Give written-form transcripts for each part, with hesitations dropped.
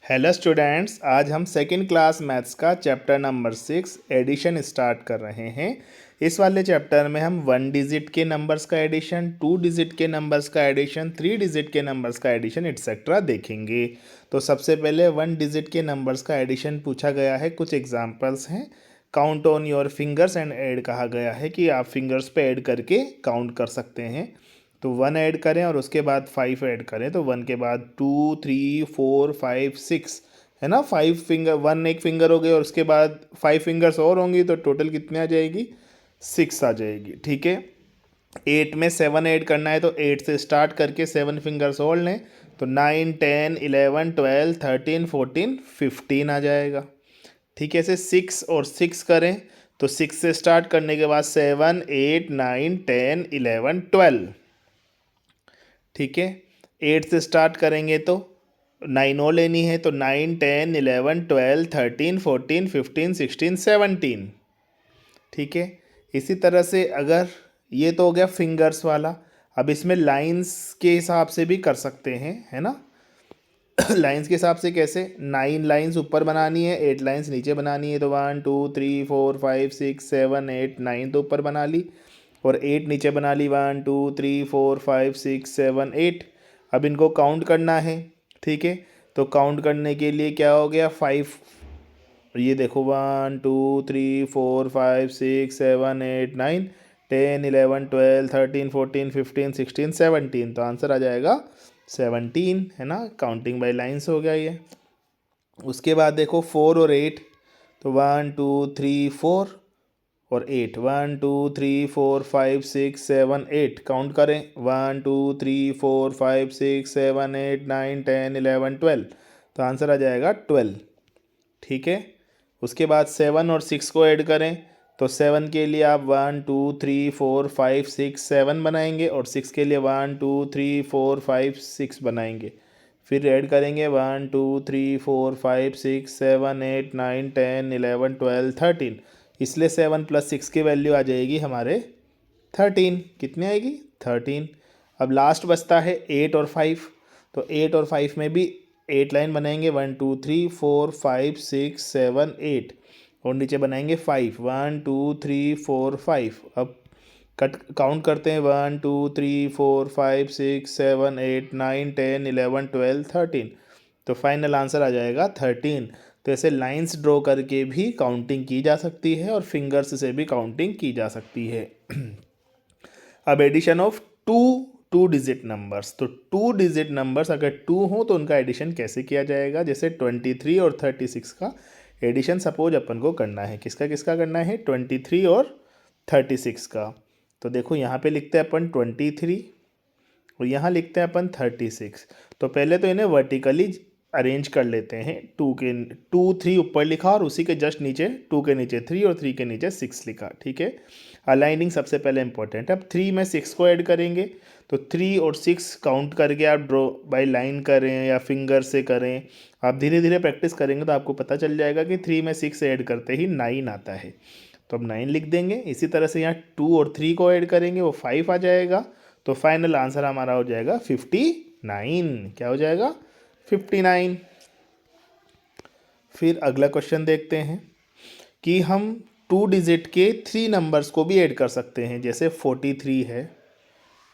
Hello students, आज हम second class maths का चैप्टर नंबर 6 एडिशन स्टार्ट कर रहे हैं। इस वाले चैप्टर में हम 1 डिजिट के नंबर्स का एडिशन, 2 डिजिट के नंबर्स का एडिशन, 3 डिजिट के नंबर्स का एडिशन एटसेट्रा देखेंगे। तो सबसे पहले 1 डिजिट के नंबर्स का एडिशन पूछा गया है। कुछ एग्जांपल्स हैं। Count on your fingers and add कहा गया है कि आप फिंगर्स पे ऐड करके काउंट कर सकते हैं। तो 1 ऐड करें और उसके बाद 5 ऐड करें, तो 1 के बाद 2 3 4 5 6 है ना। 5 फिंगर, 1 एक फिंगर हो गए और उसके बाद 5 फिंगर्स और होंगी, तो टोटल कितने आ जाएगी? 6 आ जाएगी। ठीक है। 8 में 7 ऐड करना है, तो 8 से स्टार्ट करके 7 फिंगर्स और लें, तो 9 10 11 12 13 14 15 आ जाएगा। ठीक है। ऐसे 6 और 6 करें, तो 6 से स्टार्ट करने के बाद 7 8 9 10 11 12। ठीक है। 8 से स्टार्ट करेंगे तो 9 और लेनी है, तो 9 10 11 12 13 14 15 16 17। ठीक है। इसी तरह से अगर ये तो हो गया फिंगर्स वाला, अब इसमें लाइंस के हिसाब से भी कर सकते हैं, है ना। लाइंस के हिसाब से कैसे? 9 लाइंस ऊपर बनानी है, 8 लाइंस नीचे बनानी है, तो 1 2 3 4 5 6 7 8 9 तो ऊपर बना ली और 8 नीचे बना ली। 1 2 3 4 5 6 7 8। अब इनको काउंट करना है। ठीक है। तो काउंट करने के लिए क्या हो गया? 5। ये देखो 1 2 3 4 5 6 7 8 9 10 11 12 13 14 15 16 17। तो आंसर आ जाएगा 17, है ना। काउंटिंग बाय लाइंस हो गया ये। उसके बाद देखो 4 और 8, तो 1 2 3 4 और 8, 1 2 3 4 5 6 7 8 काउंट करें। 1 2 3 4 5 6 7 8 9 10 11 12। तो आंसर आ जाएगा 12। ठीक है। उसके बाद 7 और 6 को ऐड करें, तो 7 के लिए आप 1 2 3 4 5 6 7 बनाएंगे और 6 के लिए 1 2 3 4 5 6 बनाएंगे। फिर ऐड करेंगे 1 2 3 4 5 6 7 8 9 10 11 12 13। इसलिए 7 + 6 की वैल्यू आ जाएगी हमारे 13। कितनी आएगी? 13। अब लास्ट बचता है 8 और 5, तो 8 और 5 में भी 8 लाइन बनाएंगे। 1 2 3 4 5 6 7 8 और नीचे बनाएंगे 5। 1 2 3 4 5। अब कट काउंट करते हैं। 1 2 3 4 5 6 7 8 9 10 11 12 13। तो फाइनल आंसर आ जाएगा 13। तो ऐसे लाइंस ड्रॉ करके भी काउंटिंग की जा सकती है और फिंगर्स से भी काउंटिंग की जा सकती है। अब addition of two digit numbers, तो 2 डिजिट नंबर्स अगर 2 हो तो उनका एडिशन कैसे किया जाएगा? जैसे 23 और 36 का एडिशन सपोज अपन को करना है। किसका किसका करना है? 23 और 36 का। तो देखो यहाँ पे लिखते हैं अपन 23 और यहाँ लिखते हैं अपन 36। तो पहले तो इन्हें वर्टिकली अरेंज कर लेते हैं। 2 3 ऊपर लिखा और उसी के जस्ट नीचे 2 के नीचे 3 और 3 के नीचे 6 लिखा। ठीक है। अलाइनिंग सबसे पहले इंपॉर्टेंट है। अब 3 में 6 को ऐड करेंगे, तो 3 और 6 काउंट करके आप ड्रॉ बाय लाइन करें या फिंगर से करें। आप धीरे धीरे प्रैक्टिस करेंगे तो आपको पता चल जाएगा कि 3 में 6 ऐड करते ही 9 आता है। तो अब 9 लिख देंगे। इसी तरह से यहाँ 2 और 3 को ऐड करेंगे, वो 5 आ जाएगा। तो फाइनल आंसर हमारा हो जाएगा 59। क्या हो जाएगा? 59। फिर अगला क्वेश्चन देखते हैं कि हम 2 डिजिट के 3 नंबर्स को भी ऐड कर सकते हैं। जैसे 43 है,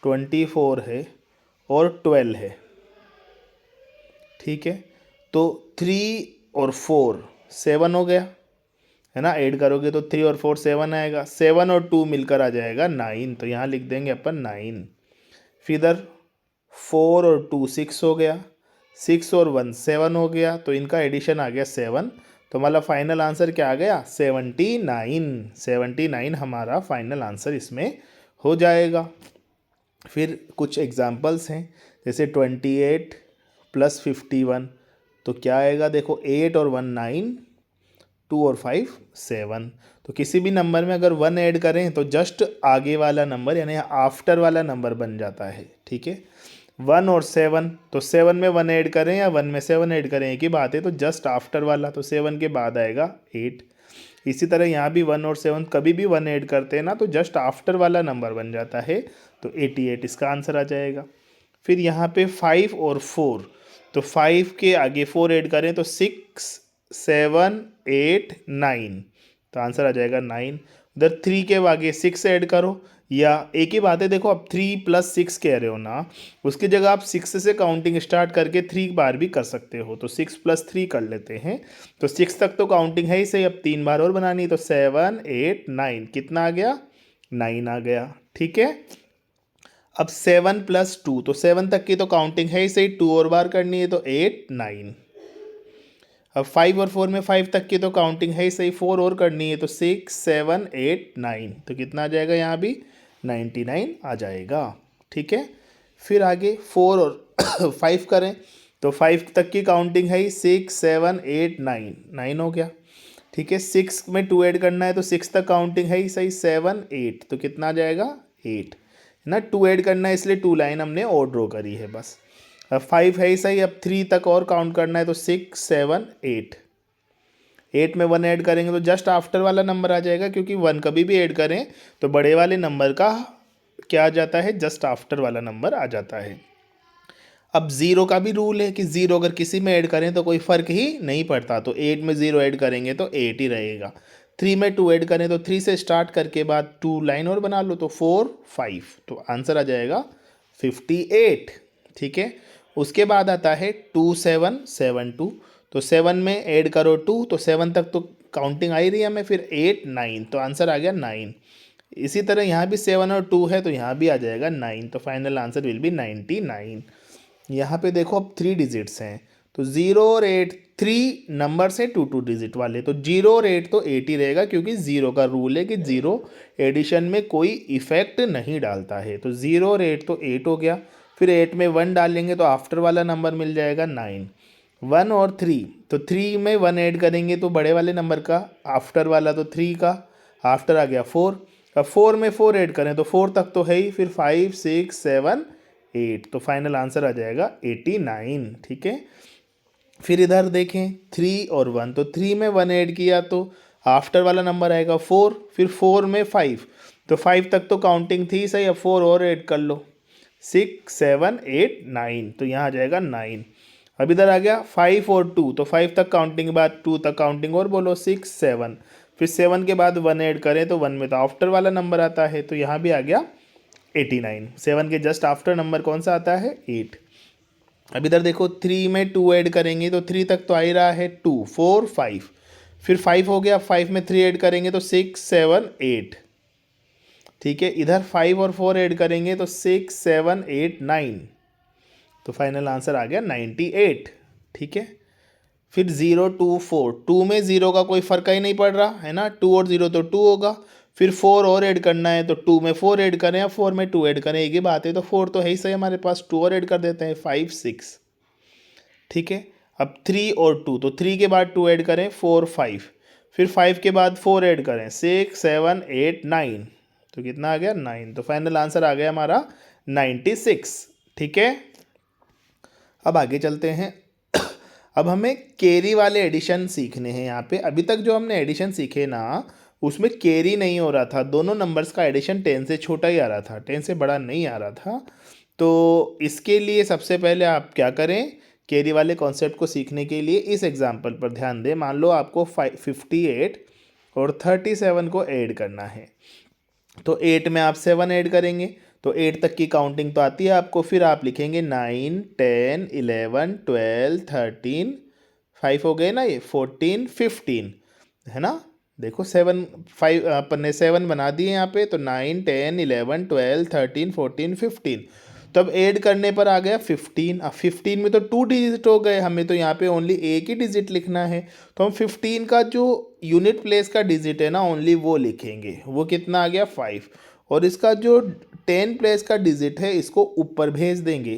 24 है और 12 है। ठीक है। तो 3 और 4 7 हो गया, है ना। ऐड करोगे तो 3 और 4 7 आएगा। 7 और 2 मिलकर आ जाएगा 9। तो यहाँ लिख देंगे अपन 9। फिर इधर 4 और 2 6 हो गया, 6 और 1 7 हो गया। तो इनका एडिशन आ गया 7। तो मतलब फाइनल आंसर क्या आ गया? 79। 79 हमारा फाइनल आंसर इसमें हो जाएगा। फिर कुछ एग्जांपल्स हैं। जैसे 28 + 51, तो क्या आएगा? देखो 8 और 1 9, 2 और 5 7। तो किसी भी नंबर में अगर 1 ऐड करें तो जस्ट आगे वाला नंबर यानी आफ्टर वाला नंबर बन जाता है। ठीक है। 1 और 7, तो 7 में 1 ऐड करें या 1 में 7 ऐड करें, एक ही बात है। तो जस्ट आफ्टर वाला, तो 7 के बाद आएगा 8। इसी तरह यहाँ भी 1 और 7 कभी भी 1 ऐड करते हैं ना, तो जस्ट आफ्टर वाला नंबर बन जाता है। तो 88 इसका आंसर आ जाएगा। फिर यहाँ पे 5 और 4, तो 5 के आगे 4 ऐड करें तो 6 7 8 9, तो आंसर आ जाएगा 9। उधर 3 के आगे 6 ऐड करो, या एक ही बात है, देखो अब 3 + 6 कह रहे हो ना, उसकी जगह आप 6 से काउंटिंग स्टार्ट करके 3 बार भी कर सकते हो, तो 6 + 3 कर लेते हैं। तो 6 तक तो काउंटिंग है ही सही, अब 3 बार और बनानी, तो 7 8 9, कितना आ गया? 9 आ गया। ठीक है, अब 7 + 2, तो 7 तक की तो काउंटिंग है ही सही, 2 और बार करनी है, तो 8 9। अब 5 और 4 में 5 तक की तो काउंटिंग है ही सही, 4 और करनी है, तो 6 7 8 9, तो कितना आ जाएगा यहाँ भी? 99 आ जाएगा। ठीक है, फिर आगे 4 और 5 करें, तो 5 तक की काउंटिंग है ही, 6 7 8 9, 9 हो गया। ठीक है, 6 में 2 ऐड करना है, तो 6 तक काउंटिंग है ही सही, 7 8, तो कितना आ जाएगा? 8 है ना, 2 ऐड करना है इसलिए 2 लाइन हमने और ड्रॉ करी है बस। अब 5 है ही सही, अब 3 तक और काउंट करना है, तो 6 7 8, 8 में 1 ऐड करेंगे तो जस्ट आफ्टर वाला नंबर आ जाएगा, क्योंकि 1 कभी भी ऐड करें तो बड़े वाले नंबर का क्या आ जाता है? जस्ट आफ्टर वाला नंबर आ जाता है। अब 0 का भी रूल है कि 0 अगर किसी में ऐड करें तो कोई फ़र्क ही नहीं पड़ता, तो 8 में 0 ऐड करेंगे तो 8 ही रहेगा। 3 में 2 ऐड करें तो 3 से स्टार्ट करके बाद 2 लाइन और बना लो, तो 4 5, तो आंसर आ जाएगा 58। ठीक है, उसके बाद आता है 2 7 7 2, तो 7 में ऐड करो 2, तो 7 तक तो काउंटिंग आ ही रही है हमें, फिर 8 9, तो आंसर आ गया 9। इसी तरह यहाँ भी 7 और 2 है, तो यहाँ भी आ जाएगा 9, तो फाइनल आंसर विल बी 99। यहाँ पे देखो अब 3 डिजिट्स हैं, तो 0 और 8, 3 नंबर्स हैं 2 डिजिट वाले, तो 0 और 8 तो 8 ही रहेगा, क्योंकि 0 का रूल है कि 0 एडिशन में कोई इफेक्ट नहीं डालता है, तो 0 और 8 तो 8 हो गया। फिर 8 में 1 डालेंगे तो आफ्टर वाला नंबर मिल जाएगा 9। 1 और 3, तो 3 में 1 ऐड करेंगे तो बड़े वाले नंबर का, आफ्टर वाला तो 3 का, आफ्टर आ गया 4। अब 4 में 4 ऐड करें तो 4 तक तो है ही, फिर 5 6 7 8, तो फाइनल आंसर आ जाएगा 89। ठीक है, फिर इधर देखें 3 और 1, तो 3 में 1 ऐड किया तो आफ्टर वाला नंबर आएगा 4, फिर 4 में 5, तो 5 तक तो काउंटिंग थी सही, अब 4 और ऐड कर लो, 6 7 8 9, तो यहाँ आ जाएगा 9। अब इधर आ गया 5 और 2, तो 5 तक काउंटिंग के बाद 2 तक काउंटिंग और बोलो, 6 7, फिर 7 के बाद 1 ऐड करें तो 1 में तो आफ्टर वाला नंबर आता है, तो यहाँ भी आ गया 89। 7 के जस्ट आफ्टर नंबर कौन सा आता है? 8। अब इधर देखो 3 में 2 ऐड करेंगे तो 3 तक तो आ ही रहा है, 2 4 5, फिर 5 हो गया, 5 में 3 ऐड करेंगे तो 6 7 8। ठीक है, इधर 5 और 4 ऐड करेंगे तो 6 7 8 9, तो फाइनल आंसर आ गया 98। ठीक है, फिर 0 2 4, 2 में 0 का कोई फ़र्क ही नहीं पड़ रहा है ना, 2 और 0 तो 2 होगा, फिर 4 और ऐड करना है, तो 2 में 4 ऐड करें या 4 में 2 ऐड करें, एक ही बात है, तो 4 तो है ही सही हमारे पास, 2 और ऐड कर देते हैं, 5 6। ठीक है, अब 3 और 2, तो 3 के बाद 2 ऐड करें 4 5, फिर 5 के बाद 4 ऐड करें 6 7 8 9, तो कितना आ गया? 9, तो फाइनल आंसर आ गया हमारा 96। ठीक है, अब आगे चलते हैं। अब हमें कैरी वाले एडिशन सीखने हैं। यहाँ पे अभी तक जो हमने एडिशन सीखे ना, उसमें कैरी नहीं हो रहा था, दोनों नंबर्स का एडिशन 10 से छोटा ही आ रहा था, 10 से बड़ा नहीं आ रहा था। तो इसके लिए सबसे पहले आप क्या करें, कैरी वाले कॉन्सेप्ट को सीखने के लिए इस एग्जाम्पल पर ध्यान दें। मान लो आपको 58 और 37 को ऐड करना है, तो 8 में आप 7 ऐड करेंगे, तो 8 तक की काउंटिंग तो आती है आपको, फिर आप लिखेंगे 9 10 11 12 13, 5 हो गए ना, ये 14 15 है ना। देखो 7 5 अपन ने 7 बना दिए यहाँ पे, तो 9 10 11 12 13 14 15, तब ऐड करने पर आ गया 15। अब 15 में तो 2 डिजिट हो गए, हमें तो यहाँ पे ओनली एक ही डिजिट लिखना है, तो हम 15 का जो यूनिट प्लेस का डिजिट है ना, ओनली वो लिखेंगे, वो कितना आ गया 5, और इसका जो 10 प्लेस का डिजिट है इसको ऊपर भेज देंगे,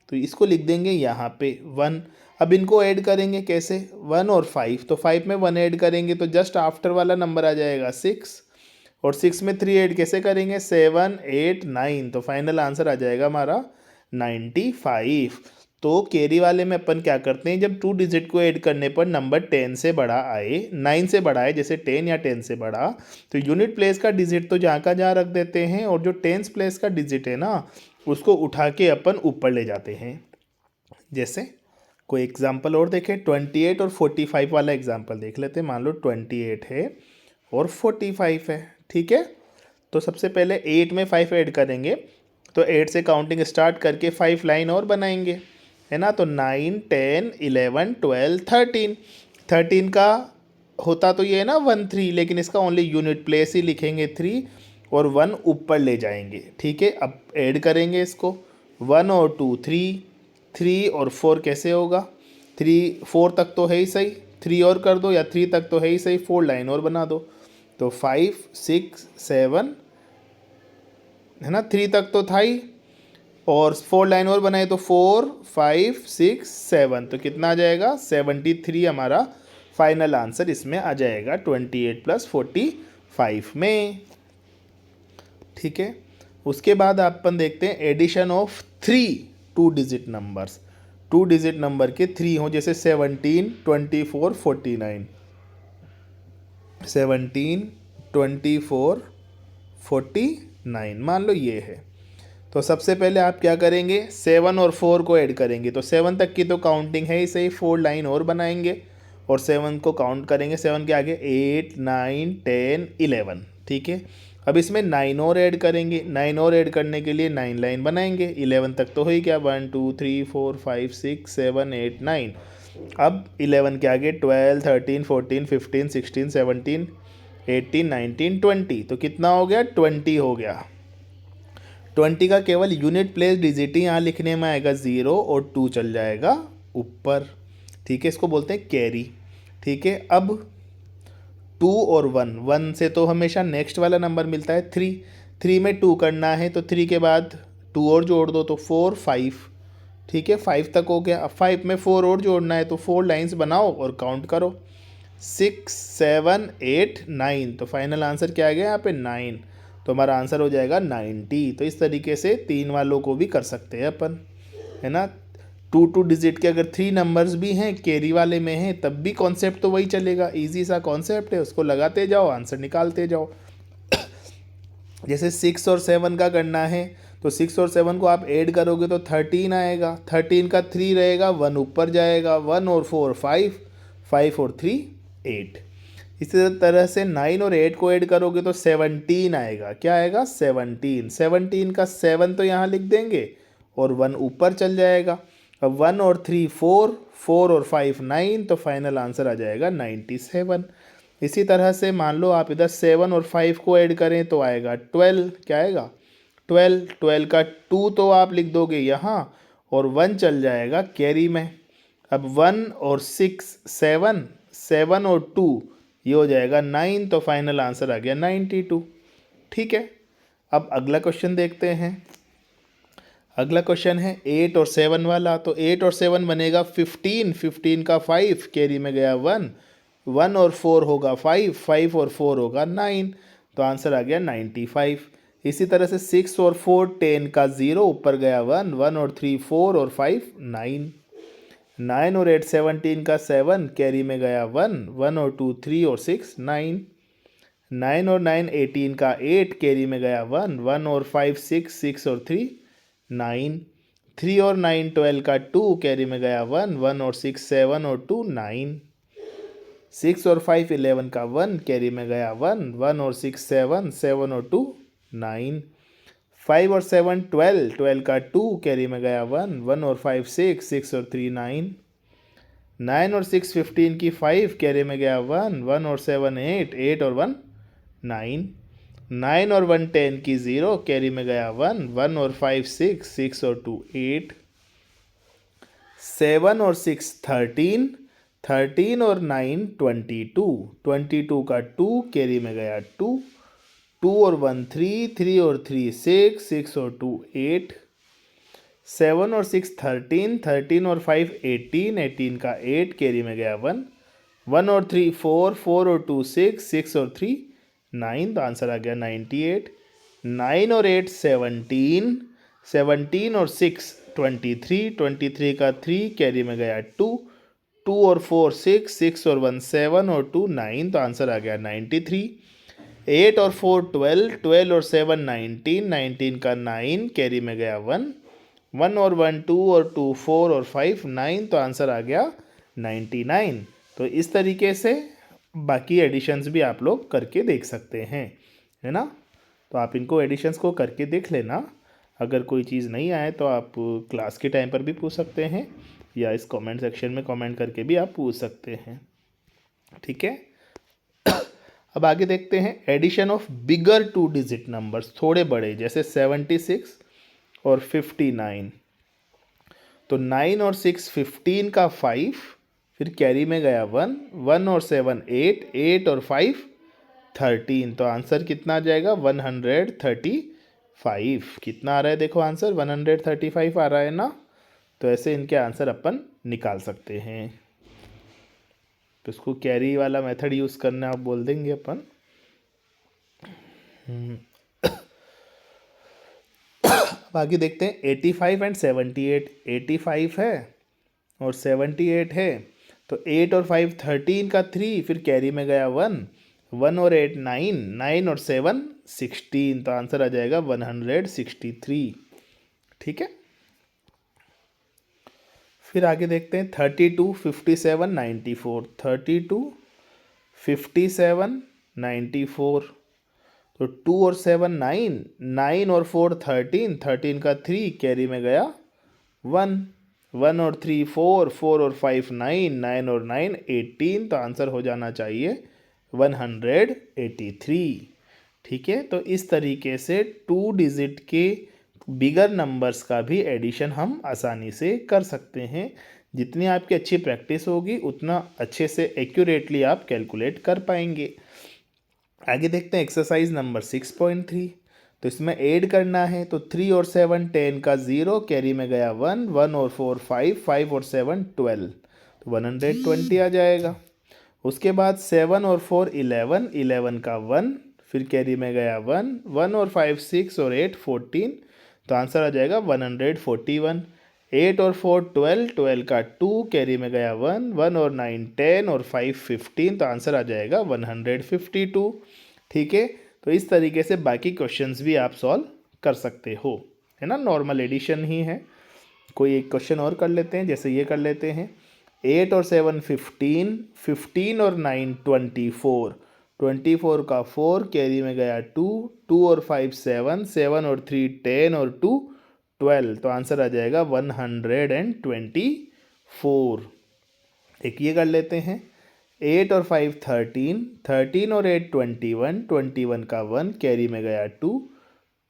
तो इसको लिख देंगे यहाँ पे 1। अब इनको ऐड करेंगे कैसे, 1 और 5, तो 5 में 1 ऐड करेंगे तो जस्ट आफ्टर वाला नंबर आ जाएगा 6, और 6 में 3 ऐड कैसे करेंगे, 7 8 9, तो फाइनल आंसर आ जाएगा हमारा 95। तो कैरी वाले में अपन क्या करते हैं, जब 2 डिजिट को ऐड करने पर नंबर 10 से बड़ा आए, 9 से बड़ा आए, जैसे 10 या 10 से बड़ा, तो यूनिट प्लेस का डिजिट तो जहाँ का जहाँ रख देते हैं, और जो 10th प्लेस का डिजिट है ना, उसको उठा के अपन ऊपर ले जाते हैं। जैसे कोई एग्जाम्पल और देखें, 28 और 45 वाला एग्जाम्पल देख लेते हैं। मान लो 28 है और 45 है, ठीक है। तो सबसे पहले 8 में 5 ऐड करेंगे, तो 8 से काउंटिंग स्टार्ट करके 5 लाइन और बनाएंगे, है ना। तो 9 10 11 12 13, 13 का होता तो ये है ना 1 3, लेकिन इसका ओनली यूनिट प्लेस ही लिखेंगे 3 और 1 ऊपर ले जाएंगे, ठीक है। अब ऐड करेंगे इसको, 1 और 2 3, 3 और 4 कैसे होगा, 3 4 तक तो है ही सही, 3 और कर दो, या 3 तक तो है ही सही, 4 लाइन और बना दो। तो 5 6 7, है ना, 3 तक तो था ही, और 4 लाइन और बनाए तो 4 5 6 7, तो कितना आ जाएगा 73 हमारा फाइनल आंसर इसमें आ जाएगा 28 + 45 में, ठीक है। उसके बाद अपन देखते हैं addition of 3 2 digit numbers. 2 digit number के 3 हो, जैसे 17 24 49, 17 24 49 मान लो ये है। तो सबसे पहले आप क्या करेंगे, 7 और 4 को ऐड करेंगे, तो 7 तक की तो काउंटिंग है ही सही, 4 लाइन और बनाएंगे और 7 को काउंट करेंगे, 7 के आगे 8 9 10 11, ठीक है। अब इसमें 9 और ऐड करेंगे, 9 और ऐड करने के लिए 9 लाइन बनाएंगे, 11 तक तो हो ही, क्या 1 2 3 4 5 6 7 8 9। अब 11 के आगे 12 13 14 15 16 17 18 19 20, तो कितना हो गया 20 हो गया। 20 का केवल यूनिट प्लेस डिजिट ही यहाँ लिखने में आएगा, 0 और 2 चल जाएगा ऊपर, ठीक है। इसको बोलते हैं कैरी, ठीक है। अब 2 और 1, 1 से तो हमेशा नेक्स्ट वाला नंबर मिलता है 3, 3 में 2 करना है तो 3 के बाद 2 और जोड़ दो तो 4 5, ठीक है, 5 तक हो गया। अब 5 में 4 और जोड़ना है तो 4 लाइंस बनाओ और काउंट करो, 6 7 8 9, तो फाइनल आंसर क्या आ गया यहाँ पे 9, तो हमारा आंसर हो जाएगा 90। तो इस तरीके से 3 वालों को भी कर सकते हैं अपन, है ना। 2 डिजिट के अगर 3 नंबर्स भी हैं कैरी वाले में हैं, तब भी कॉन्सेप्ट तो वही चलेगा, इजी सा कॉन्सेप्ट है, उसको लगाते जाओ आंसर निकालते जाओ। जैसे 6 और 7 का करना है, तो 6 और 7 को आप ऐड करोगे तो 13 आएगा, 13 का 3 रहेगा, 1 ऊपर जाएगा, 1 और 4 5, 5 और 3 8। इसी तरह से 9 और 8 को ऐड करोगे तो 17 आएगा, क्या आएगा 17, 17 का 7 तो यहाँ लिख देंगे और 1 ऊपर चल जाएगा। अब 1 और 3 4, 4 और 5 9, तो फाइनल आंसर आ जाएगा 97। इसी तरह से मान लो आप इधर 7 और 5 को ऐड करें तो आएगा 12, क्या आएगा 12, 12 का 2 तो आप लिख दोगे यहाँ और 1 चल जाएगा कैरी में। अब 1 और 6 7, 7 और 2 ये हो जाएगा 9, तो फाइनल आंसर आ गया 92, ठीक है। अब अगला क्वेश्चन देखते हैं। अगला क्वेश्चन है 8 और 7 वाला, तो 8 और 7 बनेगा 15, 15 का 5 कैरी में गया 1, 1 और 4 होगा 5, 5 और 4 होगा 9, तो आंसर आ गया 95। इसी तरह से 6 और 4 10 का 0 ऊपर गया 1, 1 और 3 4 और 5 9, 9 और 8 17 का 7 कैरी में गया 1, 1 और 2 3 और 6 9, 9 और 9 18 का 8 कैरी में गया 1, 1 और 5 6 6 और 3 9, 3 और 9 12 का 2 कैरी में गया 1, 1 और 6 7 और 2 9, 6 और 5 11 का 1 कैरी में गया 1, 1 और 6 7 7 और 2 9, 5 और 7 12, 12 का 2 कैरी में गया 1, 1 और 5 6 6 और 3 9, 9 और 6 15 की 5 कैरी में गया 1, 1 और 7 8, 8 और 1 9, 9 और 1 10 की 0 कैरी में गया 1, 1 और 5 6, 6 और 2 8, 7 और 6 13, 13 और 9 22, 22 का 2 कैरी में गया 2, 2 और 1 3, 3 और 3 6, 6 और 2 8, 7 और 6 13, 13 और 5 18, 18 का 8 कैरी में गया 1, 1 और 3 4, 4 और 2 6, 6 और 3 9, तो आंसर आ गया 98। 9 और 8 17, 17 और 6 23, 23 का 3 कैरी में गया 2, 2 और 4 6, 6 और 1 7 और 2 9, तो आंसर आ गया 93। 8 और 4 12, 12 और 7 19, 19 का 9 कैरी में गया 1, 1 और 1 2 और 2 4 और 5 9, तो आंसर आ गया 99। तो इस तरीके से बाकी एडिशंस भी आप लोग करके देख सकते हैं, है ना। तो आप इनको एडिशंस को करके देख लेना। अगर कोई चीज़ नहीं आए तो आप क्लास के टाइम पर भी पूछ सकते हैं, या इस कमेंट सेक्शन में कमेंट करके भी आप पूछ सकते हैं, ठीक है। अब आगे देखते हैं addition of bigger 2 digit numbers, थोड़े बड़े, जैसे 76 और 59। तो 9 और 6 15 का 5, फिर कैरी में गया 1, 1 और 7 8, 8 और 5 13। तो आंसर कितना आ जाएगा 135। कितना आ रहा है देखो आंसर 135 आ रहा है ना। तो ऐसे इनके आंसर अपन निकाल सकते हैं। तो इसको कैरी वाला मेथड यूज़ करना आप बोल देंगे अपन। अब आगे देखते हैं 85 एंड 78। 85 है और 78 है, तो 8 और 5 13 का 3, फिर कैरी में गया 1, 1 और 8 9, 9 और 7 16। तो आंसर आ जाएगा 163, ठीक है। फिर आगे देखते हैं 32 57 94। 32 57 94, तो 2 और 7 9, 9 और 4 13, 13 का 3, कैरी में गया 1, 1 और 3 4, 4 और 5 9, 9 और 9 18। तो आंसर हो जाना चाहिए 183, ठीक है। तो इस तरीके से 2 डिजिट के बिगर नंबर्स का भी एडिशन हम आसानी से कर सकते हैं। जितनी आपकी अच्छी प्रैक्टिस होगी उतना अच्छे से एक्यूरेटली आप कैलकुलेट कर पाएंगे। आगे देखते हैं एक्सरसाइज नंबर 6.3। तो इसमें ऐड करना है, तो 3 और 7 10 का 0, कैरी में गया 1, 1 और 4 5, 5 और 7 12। तो 120 आ जाएगा। उसके बाद 7 और 4 11, 11 का 1, फिर कैरी में गया 1, 1 और 5 6 और 8 14। तो आंसर आ जाएगा 141। 8 और 4 12, 12 का 2, कैरी में गया 1, 1 और 9 10 और 5 15। तो आंसर आ जाएगा 152, ठीक है। तो इस तरीके से बाकी क्वेश्चंस भी आप सॉल्व कर सकते हो, है ना। नॉर्मल एडिशन ही है। कोई एक क्वेश्चन और कर लेते हैं, जैसे ये कर लेते हैं 8 और 7 15, 15 और 9 24, 24 का 4, कैरी में गया 2, 2 और 5 7, 7 और 3 10 और 2 12। तो आंसर आ जाएगा 124। एक ये कर लेते हैं 8 और 5 13, 13 और 8 21, 21 का 1, कैरी में गया 2,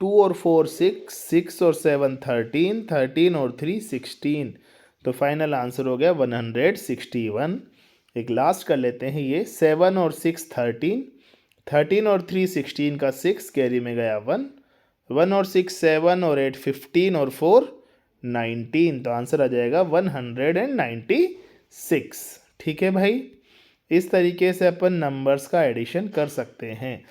2 और 4 6, 6 और 7 13, 13 और 3 16। तो फाइनल आंसर हो गया 161। एक लास्ट कर लेते हैं ये 7 और 6 13, 13 और 3 16 का 6, कैरी में गया 1, 1 और 6 7 और 8 15 और 4 19। तो आंसर आ जाएगा 196, ठीक है भाई। इस तरीके से अपन नंबर्स का एडिशन कर सकते हैं।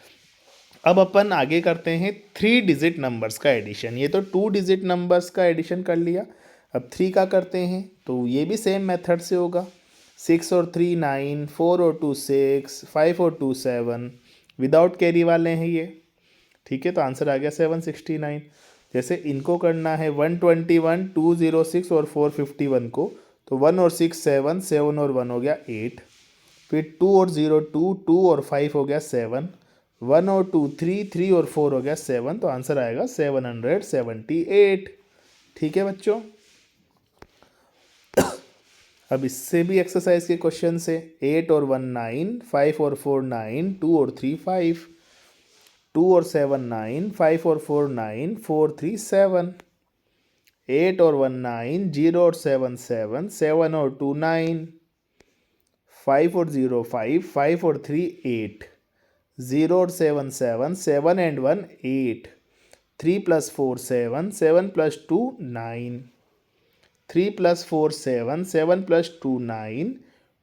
अब अपन आगे करते हैं 3 डिजिट नंबर्स का एडिशन। ये तो 2 डिजिट नंबर्स का एडिशन कर लिया, अब 3 का करते हैं। तो ये भी सेम मेथड से होगा। 6 और 3 9, 4 और 2 6, 5 और 2 7, विदाउट कैरी वाले हैं ये, ठीक है। तो आंसर आ गया 769। जैसे इनको करना है 121 206 और 451 को, तो 1 और 6 7, 7 और 1 हो गया 8, फिर 2 और 0 2, 2 और 5 हो गया 7, 1 और 2 3, 3 और 4 हो गया 7। तो आंसर आएगा 778, ठीक है बच्चों। अब इससे भी एक्सरसाइज के क्वेश्चन से 8 और 1 9, 5 और 4 9, 2 और 3 5, 2 और 7 9, 5 और 4 9, 4 3 7, 8 और 1 9, 0 और 7 7, 7 और 2 9, 5 और 0 5, 5 और 3 8, 0 और 7 7, 7 and 1 8, 3 plus 4 7, 7 plus 2 9, 3 plus 4 7, 7 plus 2 9,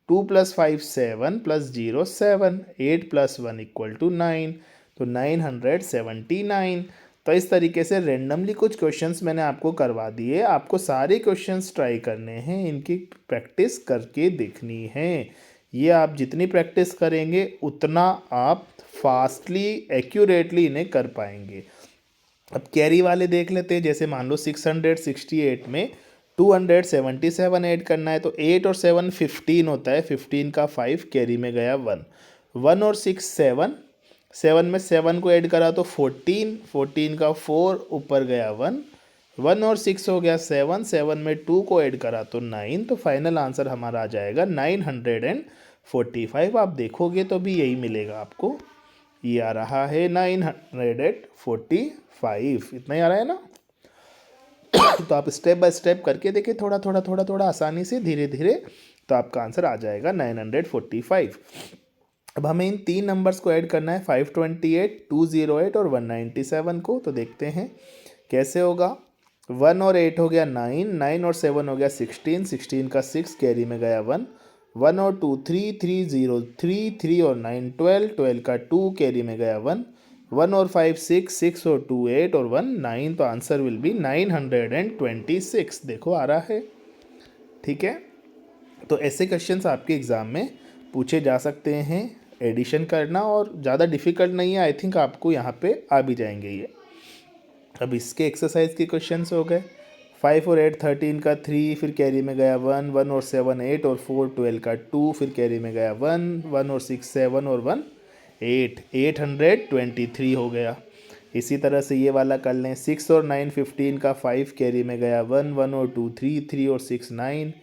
2 plus 5 7 plus 0 7, 8 plus 1 equal to 9। तो 979। तो इस तरीके से रेंडमली कुछ क्वेश्चंस मैंने आपको करवा दिए। आपको सारे क्वेश्चंस ट्राई करने हैं, इनकी प्रैक्टिस करके देखनी है। ये आप जितनी प्रैक्टिस करेंगे उतना आप फास्टली एक्यूरेटली इन्हें कर पाएंगे। अब कैरी वाले देख लेते हैं। जैसे मान लो 668 में 277 ऐड करना है, तो 8 और 7 15 होता है, 15 का 5 कैरी में गया 1, 1 और 6 7, 7 में 7 को ऐड करा तो 14, 14 का 4 ऊपर गया 1, 1 और 6 हो गया 7, 7 में 2 को ऐड करा तो 9। तो फाइनल आंसर हमारा आ जाएगा 945। आप देखोगे तो भी यही मिलेगा आपको, ये आ रहा है 945, इतना ही आ रहा है ना। तो आप स्टेप बाय स्टेप करके देखिए, थोड़ा थोड़ा थोड़ा थोड़ा आसानी से धीरे धीरे, तो आपका आंसर आ जाएगा 945। अब हमें इन तीन नंबर्स को ऐड करना है, 528, 208 और 197 को। तो देखते हैं कैसे होगा। 1 और 8 हो गया 9, 9 और 7 हो गया 16, 16 का 6 कैरी में गया 1, 1 और 2 3, 3 0 3, 3 और 9 12, 12 का 2 कैरी में गया 1, 1 और 5 6, 6 और 2 8 और 1 9। तो आंसर विल बी 926। देखो आ रहा है, ठीक है। तो ऐसे क्वेश्चंस आपके एग्ज़ाम में पूछे जा सकते हैं, एडिशन करना, और ज़्यादा डिफिकल्ट नहीं है। आई थिंक आपको यहाँ पे आ भी जाएंगे ये। अब इसके एक्सरसाइज के क्वेश्चंस हो गए। 5 और 8 13 का 3, फिर कैरी में गया 1, 1 और 7 8 और 4 12 का 2, फिर कैरी में गया 1, 1 और 6 7 और 1 8, 823 हो गया। इसी तरह से ये वाला कर लें। 6 और 9 15 का 5 कैरी में गया 1, 1 और 2 3, 3 और 6 9,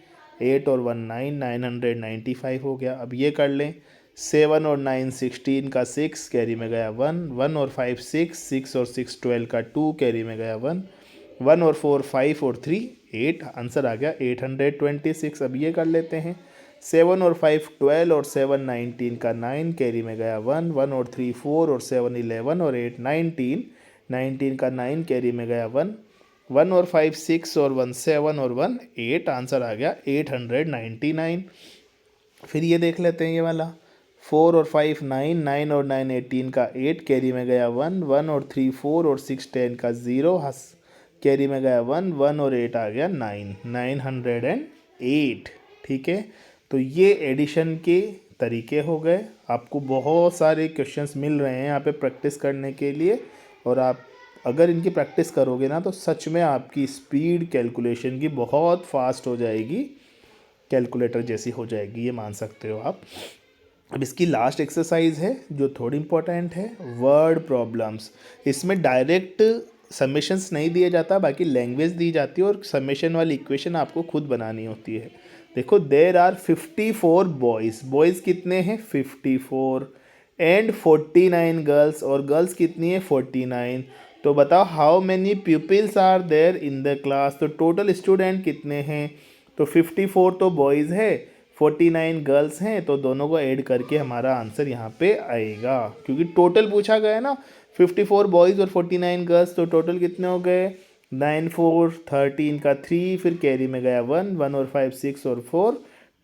8 और 1 9, 995 हो गया। अब ये कर लें। 7 और 9 16 का 6 कैरी में गया 1, 1 और 5 6, 6 और 6 12 का 2 कैरी में गया 1, 1 और 4 5 और 3 8, आंसर आ गया 826। अब ये कर लेते हैं। 7 और 5 12 और 7 19 का 9 कैरी में गया 1, 1 और 3 4 और 7 11 और 8 19, 19 का 9 कैरी में गया 1, 1 और 5 6 और 1 7 और 1 8, आंसर आ गया 899। फिर ये देख लेते हैं ये वाला। 4 और 5 9, 9 और 9 18 का 8 कैरी में गया 1, 1 और 3 4 और 6 10 का 0 कैरी में गया 1, 1 और 8 आ गया 9, 908। ठीक है, तो ये एडिशन के तरीके हो गए। आपको बहुत सारे क्वेश्चंस मिल रहे हैं यहाँ पे प्रैक्टिस करने के लिए, और आप अगर इनकी प्रैक्टिस करोगे ना तो सच में आपकी स्पीड कैलकुलेशन की बहुत फास्ट हो जाएगी, कैलकुलेटर जैसी हो जाएगी, ये मान सकते हो आप। अब इसकी लास्ट एक्सरसाइज है जो थोड़ी इंपॉर्टेंट है, वर्ड प्रॉब्लम्स। इसमें डायरेक्ट समेशंस नहीं दिया जाता, बाकी लैंग्वेज दी जाती है और समेशन वाली इक्वेशन आपको खुद बनानी होती है। देखो, देर आर 54 बॉयज़, बॉयज़ कितने हैं 54, एंड 49 गर्ल्स, और गर्ल्स कितनी है 49। तो बताओ how many peoples are there in the class. तो टोटल स्टूडेंट कितने हैं, तो 54 तो बॉयज़ है, 49 गर्ल्स हैं, तो दोनों को ऐड करके हमारा आंसर यहाँ पे आएगा, क्योंकि टोटल पूछा गया है ना। 54 बॉयज़ और 49 गर्ल्स, तो टोटल कितने हो गए 9 4 13 का 3, फिर कैरी में गया 1, 1 और 5 6 और 4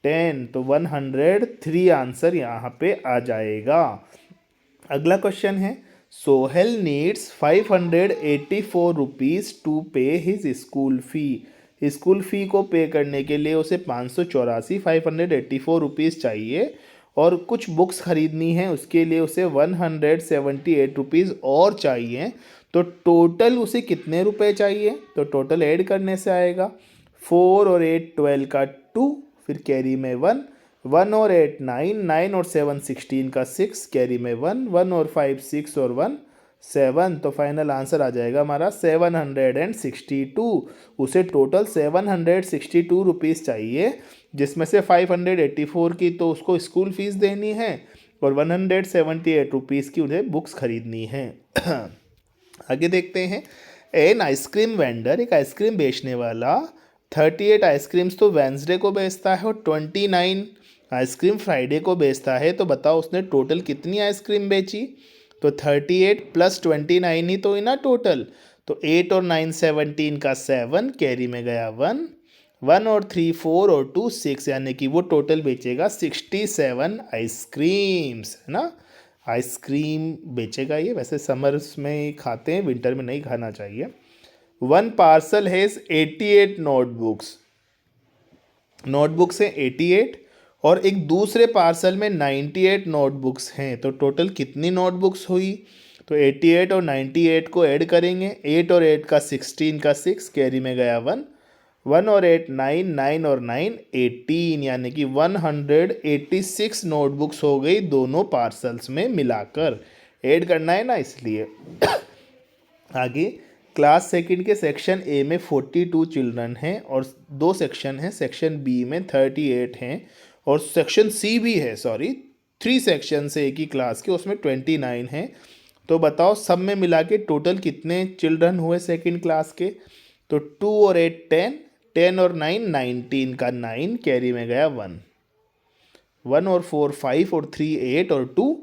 10, तो 103 आंसर यहाँ पे आ जाएगा। अगला क्वेश्चन है, सोहेल नीड्स 584 रुपीज़ टू पे हिज स्कूल फ़ी। स्कूल फ़ी को पे करने के लिए उसे 584 रुपीज़ चाहिए, और कुछ बुक्स ख़रीदनी है, उसके लिए उसे 178 रुपीज़ और चाहिए। तो टोटल उसे कितने रुपए चाहिए, तो टोटल ऐड करने से आएगा 4 और 8 12 का 2, फिर कैरी में 1, 1 और 8 9, 9 और 7 16 का 6, कैरी में 1, 1 और 5 6 और 1 7। तो फाइनल आंसर आ जाएगा हमारा 762। उसे टोटल 762 रुपीज़ चाहिए, जिसमें से 584 की तो उसको स्कूल फीस देनी है, और 178 रुपीज़ की उन्हें बुक्स खरीदनी है। आगे देखते हैं। एन आइसक्रीम वेंडर, एक आइसक्रीम बेचने वाला 38 आइसक्रीम्स तो वेंसडे को बेचता है, और 29 आइसक्रीम फ्राइडे को बेचता है। तो बताओ उसने टोटल कितनी आइसक्रीम बेची, तो 38 प्लस 29 ही तो ही ना टोटल। तो 8 और 9 17 का 7, कैरी में गया 1, 1 और 3 4 और 2 6, यानी कि वो टोटल बेचेगा 67 आइसक्रीम्स, है ना। आइसक्रीम बेचेगा ये, वैसे समर्स में खाते हैं, विंटर में नहीं खाना चाहिए। 1 पार्सल हैज़ 88 नोटबुक्स, नोटबुक्स हैं 88, और एक दूसरे पार्सल में 98 नोटबुक्स हैं। तो टोटल कितनी नोटबुक्स हुई, तो 88 और 98 को ऐड करेंगे, 8 और 8 का 16 का 6, कैरी में गया 1, 1 और 8 9, 9 और 9 18, यानी कि 186 नोटबुक्स हो गई दोनों पार्सल्स में मिलाकर। ऐड करना है ना इसलिए। आगे क्लास सेकंड के सेक्शन ए में 42 चिल्ड्रन हैं और दो सेक्शन हैं, सेक्शन बी में 38 हैं और सेक्शन सी भी है, सॉरी 3 सेक्शन से एक ही क्लास के, उसमें 29 हैं। तो बताओ सब में मिला के टोटल कितने चिल्ड्रन हुए सेकंड क्लास के। तो 2 और 8 10, 10 और 9 19 का 9, कैरी में गया 1, 1 और 4 5 और 3 8 और 2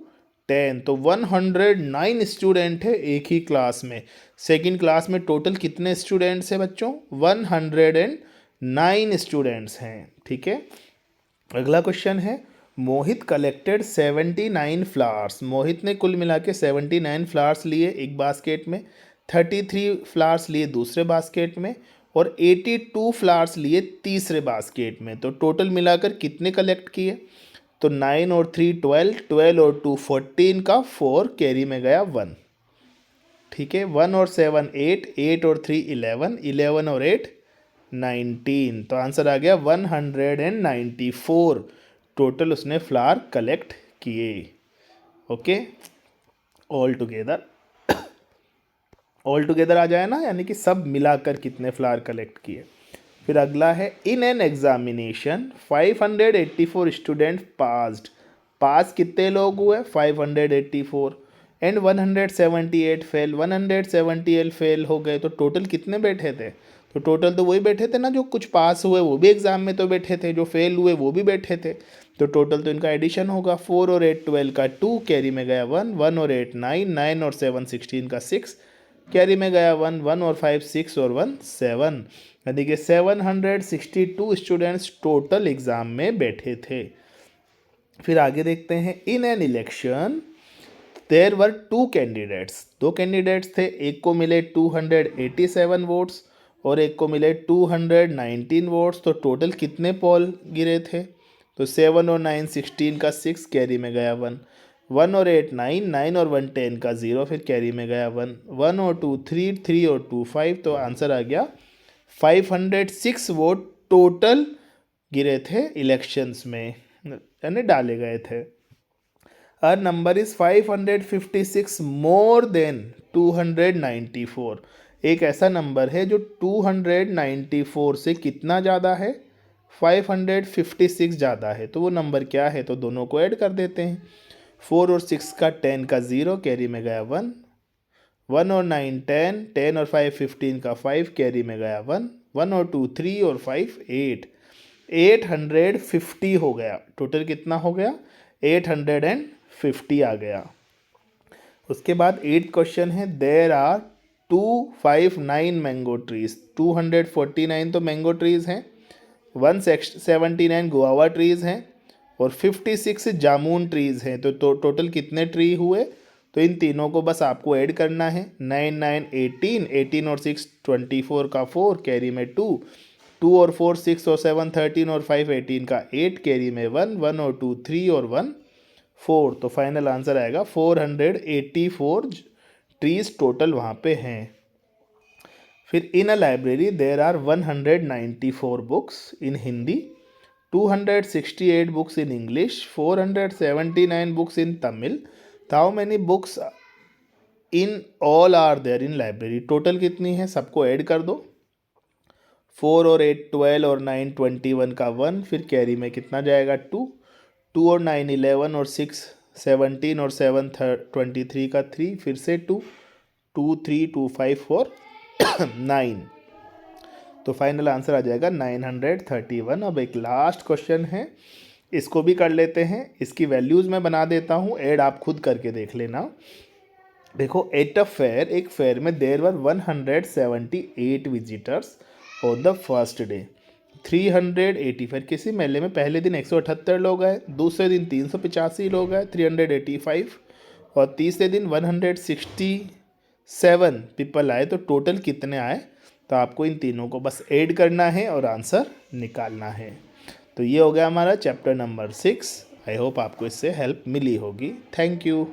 10। तो 109 स्टूडेंट है एक ही क्लास में। सेकंड क्लास में टोटल कितने स्टूडेंट्स हैं बच्चों? 109 स्टूडेंट्स हैं। ठीक है, अगला क्वेश्चन है मोहित कलेक्टेड 79 फ्लावर्स। मोहित ने कुल मिला के 79 फ्लावर्स लिए एक बास्केट में, 33 फ्लावर्स लिए दूसरे बास्केट में और 82 फ्लावर्स लिए तीसरे बास्केट में। तो टोटल मिलाकर कितने कलेक्ट किए? तो 9 और 3 12, 12 और 2 14 का 4, कैरी में गया 1। ठीक है, 1 और 7 8, 8 और 3 11, 11 और 8 19। तो आंसर आ गया 194 टोटल उसने फ्लावर कलेक्ट किए। ओके, ऑल टुगेदर आ जाए ना, यानी कि सब मिलाकर कितने फ्लावर कलेक्ट किए। फिर अगला है in an examination 584 student passed. Pass कितने लोग हुए? 584 एंड 178 फेल, 178 फेल हो गए। तो टोटल कितने बैठे थे? तो टोटल तो वही बैठे थे ना, जो कुछ पास हुए वो भी एग्जाम में तो बैठे थे, जो फेल हुए वो भी बैठे थे। तो टोटल तो इनका एडिशन होगा, 4 और 8 12 का 2, कैरी में गया 1, 1 और 8 9, 9 और 7 16 का 6, कैरी में गया 1, 1 और 5 6 और 1 7, यानी कि 762 स्टूडेंट्स टोटल एग्जाम में बैठे थे। फिर आगे देखते हैं in an election there were 2 candidates. 2 candidates थे, एक को मिले 287 वोट्स और एक को मिले 219 वोट्स। तो टोटल कितने पोल गिरे थे? तो 7 और 9 16 का 6, कैरी में गया 1, 1 और 8 9, 9 और 1 10 का 0, फिर कैरी में गया 1, 1 और 2 3, 3 और 2 5। तो आंसर आ गया 506 वोट टोटल गिरे थे इलेक्शंस में, यानी डाले गए थे। A number is 556 more than 294। एक ऐसा नंबर है जो 294 से कितना ज़्यादा है? 556 ज़्यादा है। तो वो नंबर क्या है? तो दोनों को ऐड कर देते हैं। 4 और 6 का 10 का 0, कैरी में गया 1, 1 और 9 10, 10 और 5 15 का 5, कैरी में गया 1, 1 और 2 3 और 5 8, 850 हो गया। टोटल कितना हो गया? 850 आ गया। उसके बाद 8th क्वेश्चन है देयर आर 259 मैंगो ट्रीज। 249 तो मैंगो ट्रीज हैं, 179 गुआवा ट्रीज हैं और 56 जामुन ट्रीज हैं। तो टोटल कितने ट्री हुए? तो इन तीनों को बस आपको ऐड करना है। 9 9 18, 18 और 6 24 का 4, कैरी में 2, 2 और 4 6 और 7 13 और 5 18 का 8, कैरी में 1, 1 और 2 3 और 1 4। तो फाइनल आंसर आएगा 484 ट्रीज टोटल वहाँ पे हैं। फिर in a library there are 194 books in Hindi, 268 books in English, 479 books in Tamil. How many books in all are there in library? Total कितनी है? सबको ऐड कर दो। 4 और 8 12 और 9 21 का 1, फिर कैरी में कितना जाएगा 2, 2 और 9 11 और 6 17 और 7 23 का 3, फिर से 2 2 3 2 5 4 9। तो फाइनल आंसर आ जाएगा 931। अब एक लास्ट क्वेश्चन है, इसको भी कर लेते हैं। इसकी वैल्यूज़ मैं बना देता हूँ, ऐड आप खुद करके देख लेना। देखो एट अ फेयर, एक फेयर में there were 178 visitors on the first day. 385, किसी मेले में पहले दिन 178 लोग आए, दूसरे दिन 385 लोग आए 385 और तीसरे दिन 167 पीपल आए। तो टोटल कितने आए? तो आपको इन तीनों को बस ऐड करना है और आंसर निकालना है। तो ये हो गया हमारा चैप्टर नंबर 6। आई होप आपको इससे हेल्प मिली होगी। Thank you.